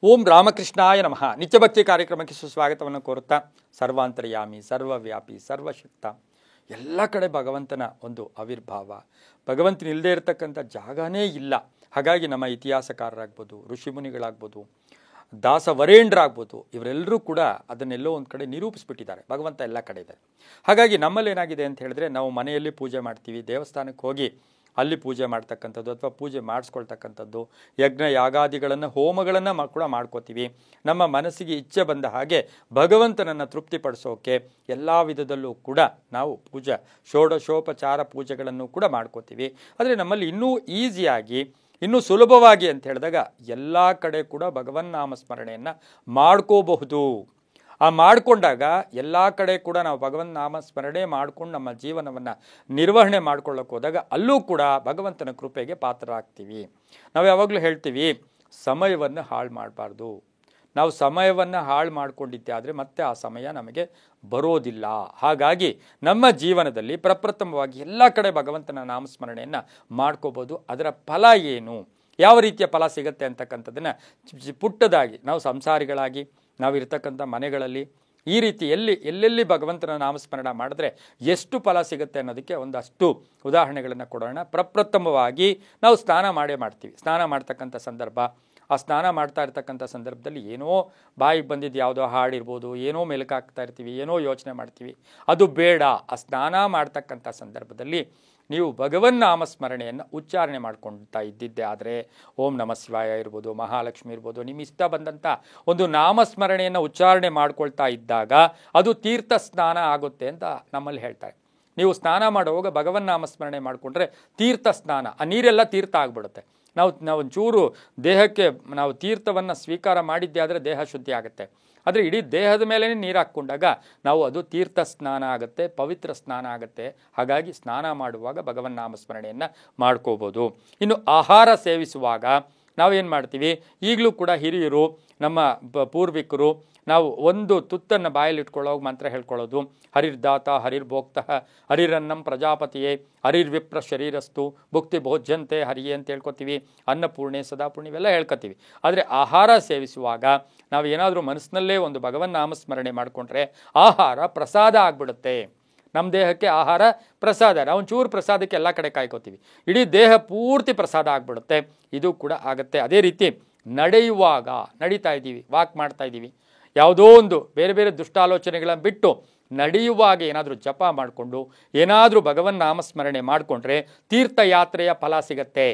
ಓಂ ರಾಮಕೃಷ್ಣಾಯ ನಮಃ. ನಿತ್ಯಭಕ್ತಿ ಕಾರ್ಯಕ್ರಮಕ್ಕೆ ಸುಸ್ವಾಗತವನ್ನು ಕೋರುತ್ತಾ, ಸರ್ವಾಂತರ್ಯಾಮಿ, ಸರ್ವವ್ಯಾಪಿ, ಸರ್ವಶಕ್ತ, ಎಲ್ಲ ಕಡೆ ಭಗವಂತನ ಒಂದು ಆವಿರ್ಭಾವ. ಭಗವಂತನ ಇಲ್ಲದೆ ಇರತಕ್ಕಂಥ ಜಾಗನೇ ಇಲ್ಲ. ಹಾಗಾಗಿ ನಮ್ಮ ಇತಿಹಾಸಕಾರರಾಗ್ಬೋದು, ಋಷಿಮುನಿಗಳಾಗ್ಬೋದು, ದಾಸವರೇಂದ್ರಾಗ್ಬೋದು, ಇವರೆಲ್ಲರೂ ಕೂಡ ಅದನ್ನೆಲ್ಲೋ ಒಂದು ಕಡೆ ನಿರೂಪಿಸ್ಬಿಟ್ಟಿದ್ದಾರೆ. ಭಗವಂತ ಎಲ್ಲ ಕಡೆ ಇದ್ದಾರೆ. ಹಾಗಾಗಿ ನಮ್ಮಲ್ಲಿ ಏನಾಗಿದೆ ಅಂತ ಹೇಳಿದ್ರೆ, ನಾವು ಮನೆಯಲ್ಲಿ ಪೂಜೆ ಮಾಡ್ತೀವಿ, ದೇವಸ್ಥಾನಕ್ಕೆ ಹೋಗಿ ಅಲ್ಲಿ ಪೂಜೆ ಮಾಡ್ತಕ್ಕಂಥದ್ದು ಅಥವಾ ಪೂಜೆ ಮಾಡಿಸ್ಕೊಳ್ತಕ್ಕಂಥದ್ದು, ಯಜ್ಞ ಯಾಗಾದಿಗಳನ್ನು ಹೋಮಗಳನ್ನು ಕೂಡ ಮಾಡ್ಕೋತೀವಿ. ನಮ್ಮ ಮನಸ್ಸಿಗೆ ಇಚ್ಛೆ ಬಂದ ಹಾಗೆ ಭಗವಂತನನ್ನು ತೃಪ್ತಿಪಡಿಸೋಕೆ ಎಲ್ಲ ವಿಧದಲ್ಲೂ ಕೂಡ ನಾವು ಷೋಡಶೋಪಚಾರ ಪೂಜೆಗಳನ್ನು ಕೂಡ ಮಾಡ್ಕೋತೀವಿ. ಆದರೆ ನಮ್ಮಲ್ಲಿ ಇನ್ನೂ ಈಸಿಯಾಗಿ, ಇನ್ನೂ ಸುಲಭವಾಗಿ ಅಂತ ಹೇಳಿದಾಗ ಎಲ್ಲ ಕಡೆ ಕೂಡ ಭಗವನ್ನಾಮ ಸ್ಮರಣೆಯನ್ನು ಮಾಡ್ಕೋಬಹುದು. ಆ ಮಾಡಿಕೊಂಡಾಗ ಎಲ್ಲ ಕಡೆ ಕೂಡ ನಾವು ಭಗವಂತ ನಾಮ ಸ್ಮರಣೆ ಮಾಡ್ಕೊಂಡು ನಮ್ಮ ಜೀವನವನ್ನು ನಿರ್ವಹಣೆ ಮಾಡ್ಕೊಳ್ಳೋಕೆ ಹೋದಾಗ ಅಲ್ಲೂ ಕೂಡ ಭಗವಂತನ ಕೃಪೆಗೆ ಪಾತ್ರರಾಗ್ತೀವಿ. ನಾವು ಯಾವಾಗಲೂ ಹೇಳ್ತೀವಿ, ಸಮಯವನ್ನು ಹಾಳು ಮಾಡಬಾರ್ದು. ನಾವು ಸಮಯವನ್ನು ಹಾಳು ಮಾಡಿಕೊಂಡಿದ್ದೆ ಆದರೆ ಮತ್ತೆ ಆ ಸಮಯ ನಮಗೆ ಬರೋದಿಲ್ಲ. ಹಾಗಾಗಿ ನಮ್ಮ ಜೀವನದಲ್ಲಿ ಪ್ರಪ್ರಥಮವಾಗಿ ಎಲ್ಲ ಕಡೆ ಭಗವಂತನ ನಾಮಸ್ಮರಣೆಯನ್ನು ಮಾಡ್ಕೋಬೋದು. ಅದರ ಫಲ ಏನು, ಯಾವ ರೀತಿಯ ಫಲ ಸಿಗುತ್ತೆ ಅಂತಕ್ಕಂಥದ್ದನ್ನು ಪುಟ್ಟದಾಗಿ ನಾವು ಸಂಸಾರಿಗಳಾಗಿ ನಾವು ಇರ್ತಕ್ಕಂಥ ಮನೆಗಳಲ್ಲಿ ಈ ರೀತಿ ಎಲ್ಲೆಲ್ಲಿ ಭಗವಂತನ ನಾಮಸ್ಮರಣ ಮಾಡಿದ್ರೆ ಎಷ್ಟು ಫಲ ಸಿಗುತ್ತೆ ಅನ್ನೋದಕ್ಕೆ ಒಂದಷ್ಟು ಉದಾಹರಣೆಗಳನ್ನು ಕೊಡೋಣ. ಪ್ರಪ್ರಥಮವಾಗಿ ನಾವು ಸ್ನಾನ ಮಾಡ್ತೀವಿ. ಸ್ನಾನ ಮಾಡ್ತಕ್ಕಂಥ ಸಂದರ್ಭ, ಆ ಸ್ನಾನ ಮಾಡ್ತಾ ಇರ್ತಕ್ಕಂಥ ಸಂದರ್ಭದಲ್ಲಿ ಏನೋ ಬಾಯಿಗೆ ಬಂದಿದ್ದು ಯಾವುದೋ ಹಾಡಿರ್ಬೋದು, ಏನೋ ಮೆಲುಕಾಗ್ತಾ ಇರ್ತೀವಿ, ಏನೋ ಯೋಚನೆ ಮಾಡ್ತೀವಿ. ಅದು ಬೇಡ. ಆ ಸ್ನಾನ ಮಾಡ್ತಕ್ಕಂಥ ಸಂದರ್ಭದಲ್ಲಿ ನೀವು ಭಗವನ್ ನಾಮಸ್ಮರಣೆಯನ್ನು ಉಚ್ಚಾರಣೆ ಮಾಡ್ಕೊಳ್ತಾ ಇದ್ದಿದ್ದೆ ಆದರೆ, ಓಂ ನಮಃ ಶಿವಾಯ ಇರ್ಬೋದು, ಮಹಾಲಕ್ಷ್ಮಿ ಇರ್ಬೋದು, ನಿಮ್ಮ ಇಷ್ಟ ಬಂದಂಥ ಒಂದು ನಾಮಸ್ಮರಣೆಯನ್ನು ಉಚ್ಚಾರಣೆ ಮಾಡ್ಕೊಳ್ತಾ ಇದ್ದಾಗ ಅದು ತೀರ್ಥ ಸ್ನಾನ ಆಗುತ್ತೆ ಅಂತ ನಮ್ಮಲ್ಲಿ ಹೇಳ್ತಾರೆ. ನೀವು ಸ್ನಾನ ಮಾಡುವಾಗ ಭಗವನ್ ನಾಮಸ್ಮರಣೆ ಮಾಡಿಕೊಂಡ್ರೆ ತೀರ್ಥ ಸ್ನಾನ, ಆ ನೀರೆಲ್ಲ ತೀರ್ಥ ಆಗಿಬಿಡುತ್ತೆ. ನಾವು ಒಂಚೂರು ದೇಹಕ್ಕೆ ನಾವು ತೀರ್ಥವನ್ನು ಸ್ವೀಕಾರ ಮಾಡಿದ್ದೆ ಆದರೆ ದೇಹ ಶುದ್ಧಿ ಆಗುತ್ತೆ. ಆದರೆ ಇಡೀ ದೇಹದ ಮೇಲೇ ನೀರು ಹಾಕ್ಕೊಂಡಾಗ ನಾವು ಅದು ತೀರ್ಥ ಸ್ನಾನ ಆಗುತ್ತೆ, ಪವಿತ್ರ ಸ್ನಾನ ಆಗುತ್ತೆ. ಹಾಗಾಗಿ ಸ್ನಾನ ಮಾಡುವಾಗ ಭಗವನ್ ನಾಮಸ್ಮರಣೆಯನ್ನು ಮಾಡ್ಕೋಬೋದು. ಇನ್ನು ಆಹಾರ ಸೇವಿಸುವಾಗ ನಾವೇನು ಮಾಡ್ತೀವಿ, ಈಗಲೂ ಕೂಡ ಹಿರಿಯರು, ನಮ್ಮ ಪೂರ್ವಿಕರು, ನಾವು ಒಂದು ತುತ್ತನ್ನು ಬಾಯಲ್ಲಿ ಇಟ್ಕೊಳ್ಳೋವಾಗ ಮಂತ್ರ ಹೇಳ್ಕೊಳ್ಳೋದು, ಹರಿರ್ದಾತ ಹರಿರ್ಭೋಕ್ತಃ ಹರಿರನ್ನಂ ಪ್ರಜಾಪತಿಯೇ ಹರಿರ್ವಿಪ್ರ ಶರೀರಸ್ತು ಭುಕ್ತಿ ಭೋಜ್ಯಂತೆ ಹರಿಯೇ ಅಂತ ಹೇಳ್ಕೊತೀವಿ. ಅನ್ನಪೂರ್ಣೆ ಸದಾಪೂರ್ಣೆ ಇವೆಲ್ಲ ಹೇಳ್ಕೊತೀವಿ. ಆದರೆ ಆಹಾರ ಸೇವಿಸುವಾಗ ನಾವು ಏನಾದರೂ ಮನಸ್ಸಿನಲ್ಲೇ ಒಂದು ಭಗವನ್ ನಾಮಸ್ಮರಣೆ ಮಾಡಿಕೊಂಡ್ರೆ ಆಹಾರ ಪ್ರಸಾದ ಆಗಿಬಿಡುತ್ತೆ. ನಮ್ಮ ದೇಹಕ್ಕೆ ಆಹಾರ ಪ್ರಸಾದ. ನಾವು ಚೂರು ಪ್ರಸಾದಕ್ಕೆ ಎಲ್ಲ ಕಡೆ ಕಾಯ್ಕೋತೀವಿ, ಇಡೀ ದೇಹ ಪೂರ್ತಿ ಪ್ರಸಾದ ಆಗಿಬಿಡುತ್ತೆ. ಇದು ಕೂಡ ಆಗುತ್ತೆ. ಅದೇ ರೀತಿ ನಡೆಯುವಾಗ, ನಡೀತಾ ಇದ್ದೀವಿ, ವಾಕ್ ಮಾಡ್ತಾ ಇದ್ದೀವಿ, ಯಾವುದೋ ಒಂದು ಬೇರೆ ಬೇರೆ ದುಷ್ಟಾಲೋಚನೆಗಳನ್ನು ಬಿಟ್ಟು ನಡೆಯುವಾಗ ಏನಾದರೂ ಜಪ ಮಾಡಿಕೊಂಡು ಏನಾದರೂ ಭಗವನ್ ನಾಮಸ್ಮರಣೆ ಮಾಡಿಕೊಂಡ್ರೆ ತೀರ್ಥಯಾತ್ರೆಯ ಫಲ ಸಿಗತ್ತೆ.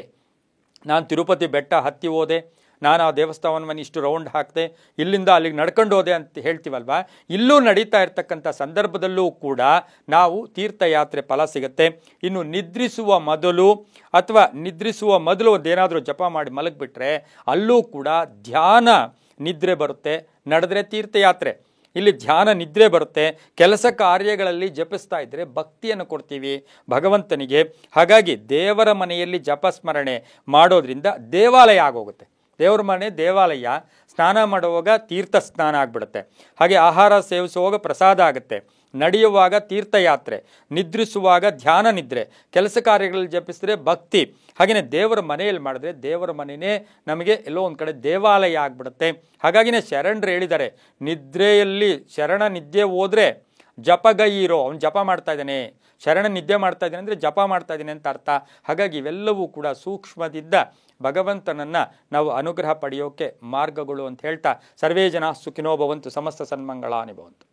ನಾನು ತಿರುಪತಿ ಬೆಟ್ಟ ಹತ್ತಿ ಹೋದೆ, ನಾನು ಆ ದೇವಸ್ಥಾನವನ್ನು ಇಷ್ಟು ರೌಂಡ್ ಹಾಕಿದೆ, ಇಲ್ಲಿಂದ ಅಲ್ಲಿಗೆ ನಡ್ಕೊಂಡು ಹೋದೆ ಅಂತ ಹೇಳ್ತೀವಲ್ವ, ಇಲ್ಲೂ ನಡೀತಾ ಇರ್ತಕ್ಕಂಥ ಸಂದರ್ಭದಲ್ಲೂ ಕೂಡ ನಾವು ತೀರ್ಥಯಾತ್ರೆ ಫಲ ಸಿಗುತ್ತೆ. ಇನ್ನು ನಿದ್ರಿಸುವ ಮೊದಲು ಒಂದೇನಾದರೂ ಜಪ ಮಾಡಿ ಮಲಗಿಬಿಟ್ರೆ ಅಲ್ಲೂ ಕೂಡ ಧ್ಯಾನ ನಿದ್ರೆ ಬರುತ್ತೆ. ನಡೆದ್ರೆ ತೀರ್ಥಯಾತ್ರೆ, ಇಲ್ಲಿ ಧ್ಯಾನ ನಿದ್ರೆ ಬರುತ್ತೆ. ಕೆಲಸ ಕಾರ್ಯಗಳಲ್ಲಿ ಜಪಿಸ್ತಾ ಇದ್ದರೆ ಭಕ್ತಿಯನ್ನು ಕೊಡ್ತೀವಿ ಭಗವಂತನಿಗೆ. ಹಾಗಾಗಿ ದೇವರ ಮನೆಯಲ್ಲಿ ಜಪಸ್ಮರಣೆ ಮಾಡೋದ್ರಿಂದ ದೇವಾಲಯ ಆಗೋಗುತ್ತೆ. ದೇವರ ಮನೆ ದೇವಾಲಯ. ಸ್ನಾನ ಮಾಡುವಾಗ ತೀರ್ಥ ಸ್ನಾನ ಆಗಿಬಿಡುತ್ತೆ. ಹಾಗೆ ಆಹಾರ ಸೇವಿಸುವಾಗ ಪ್ರಸಾದ ಆಗುತ್ತೆ, ನಡೆಯುವಾಗ ತೀರ್ಥಯಾತ್ರೆ, ನಿದ್ರಿಸುವಾಗ ಧ್ಯಾನ ನಿದ್ರೆ, ಕೆಲಸ ಕಾರ್ಯಗಳಲ್ಲಿ ಜಪಿಸಿದ್ರೆ ಭಕ್ತಿ. ಹಾಗೆಯೇ ದೇವರ ಮನೆಯಲ್ಲಿ ಮಾಡಿದ್ರೆ ದೇವರ ಮನೆಯೇ ನಮಗೆ ಎಲ್ಲೋ ಒಂದು ಕಡೆ ದೇವಾಲಯ ಆಗಿಬಿಡುತ್ತೆ. ಹಾಗಾಗಿನೇ ಶರಣರು ಹೇಳಿದ್ದಾರೆ, ನಿದ್ರೆಯಲ್ಲಿ ಶರಣ ನಿದ್ದೆ ಹೋದರೆ ಜಪಗೈಯಿರೋ, ಅವನು ಜಪ ಮಾಡ್ತಾ ಇದ್ದಾನೆ, ಶರಣ ನಿದ್ದೆ ಮಾಡ್ತಾ ಇದ್ದಾನೆ ಅಂದರೆ ಜಪ ಮಾಡ್ತಾ ಇದ್ದಾನೆ ಅಂತ ಅರ್ಥ. ಹಾಗಾಗಿ ಇವೆಲ್ಲವೂ ಕೂಡ ಸೂಕ್ಷ್ಮದಿಂದ ಭಗವಂತನನ್ನು ನಾವು ಅನುಗ್ರಹ ಪಡೆಯೋಕೆ ಮಾರ್ಗಗಳು ಅಂತ ಹೇಳ್ತಾ, ಸರ್ವೇ ಜನ ಸುಖಿನೋ ಭವಂತು, ಸಮಸ್ತ ಸನ್ಮಂಗಳಾನಿ ಭವಂತು.